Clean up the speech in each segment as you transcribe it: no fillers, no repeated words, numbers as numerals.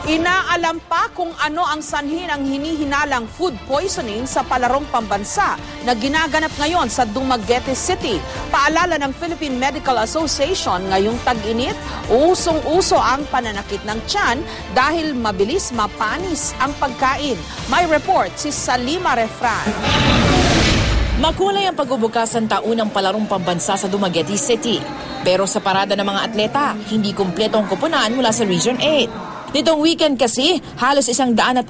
Inaalam pa kung ano ang sanhi ng hinihinalang food poisoning sa palarong pambansa na ginaganap ngayon sa Dumaguete City. Paalala ng Philippine Medical Association, ngayong tag-init, usong-uso ang pananakit ng tiyan dahil mabilis mapanis ang pagkain. May report si Salima Refran. Makulay ang pagbubukas ng taunang palarong pambansa sa Dumaguete City. Pero sa parada ng mga atleta, hindi kumpleto ang koponan mula sa Region 8. Nitong weekend kasi, halos 160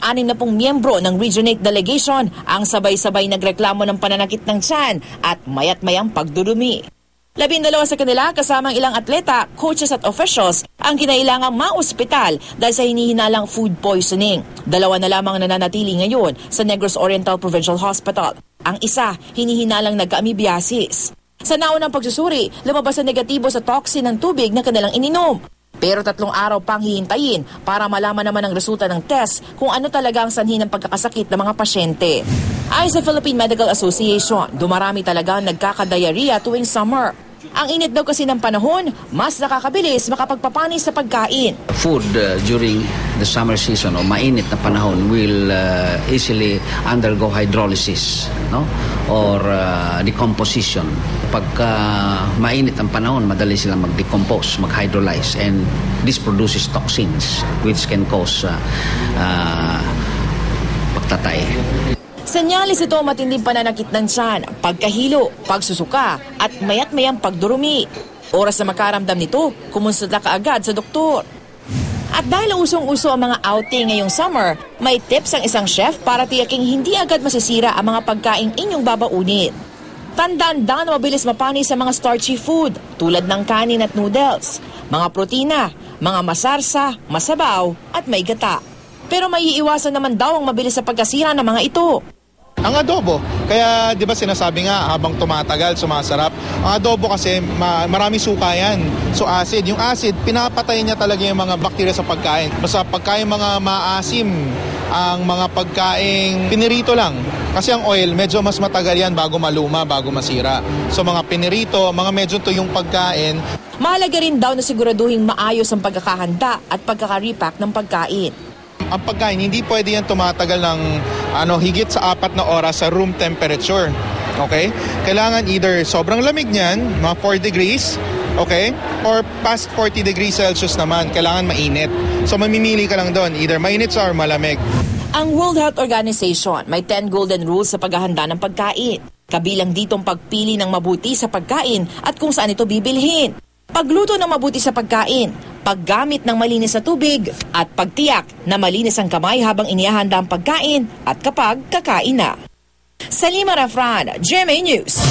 miyembro ng Region 8 delegation ang sabay-sabay nagreklamo ng pananakit ng tiyan at mayat-mayang pagdudumi. 12 sa kanila kasamang ilang atleta, coaches at officials ang kinailangang maospital dahil sa hinihinalang food poisoning. 2 na lamang nananatili ngayon sa Negros Oriental Provincial Hospital. Ang isa, hinihinalang nagka-amoebiasis. Sa naunang pagsusuri, lumabas ang negatibo sa toxin ng tubig na kanilang ininom. Pero 3 araw pang hihintayin para malaman naman ang resulta ng test kung ano talaga ang sanhi ng pagkakasakit ng mga pasyente. Ayon sa Philippine Medical Association, dumarami talaga ang nagkakadiarrhea tuwing summer. Ang init daw kasi ng panahon, mas nakakabilis makapagpapanis sa pagkain. Food during the summer season o mainit na panahon will easily undergo hydrolysis, no? Or decomposition. Pagka mainit ang panahon, madali silang mag-decompose, mag-hydrolyze, and this produces toxins which can cause pagtatay. Senyalis ito matinding pananakit ng tiyan, pagkahilo, pagsusuka at mayat-mayang pagdurumi. Oras na makaramdam nito, kumonsulta ka agad sa doktor. At dahil usong-uso ang mga outing ngayong summer, may tips ang isang chef para tiyaking hindi agad masisira ang mga pagkaing inyong babaunin. Tandaan na mabilis mapanis sa mga starchy food tulad ng kanin at noodles, mga protina, mga masarsa, masabaw at may gata. Pero may iiwasan naman daw ang mabilis sa pagkasira ng mga ito. Ang adobo, kaya di ba sinasabi nga habang tumatagal, sumasarap. Ang adobo kasi marami suka yan. So acid, yung acid, pinapatay niya talaga yung mga bakterya sa pagkain. Basta pagkain mga maasim, ang mga pagkaing pinirito lang. Kasi ang oil, medyo mas matagal yan bago maluma, bago masira. So mga pinirito, mga medyo tuyong pagkain. Mahalaga rin daw na siguraduhin maayos ang pagkakahanda at pagkaka-repack ng pagkain. Ang pagkain, hindi pwede yan tumatagal ng higit sa 4 na oras sa room temperature. Okay? Kailangan either sobrang lamig niyan, mga 4 degrees, okay? Or past 40 degrees Celsius naman, kailangan mainit. So mamimili ka lang doon, either mainit or malamig. Ang World Health Organization may 10 golden rules sa paghahanda ng pagkain. Kabilang ditong pagpili ng mabuti sa pagkain at kung saan ito bibilhin. Pagluto ng mabuti sa pagkain, paggamit ng malinis na tubig, at pagtiyak na malinis ang kamay habang inihahanda ang pagkain at kapag kakain na. Salima Refran, GMA News.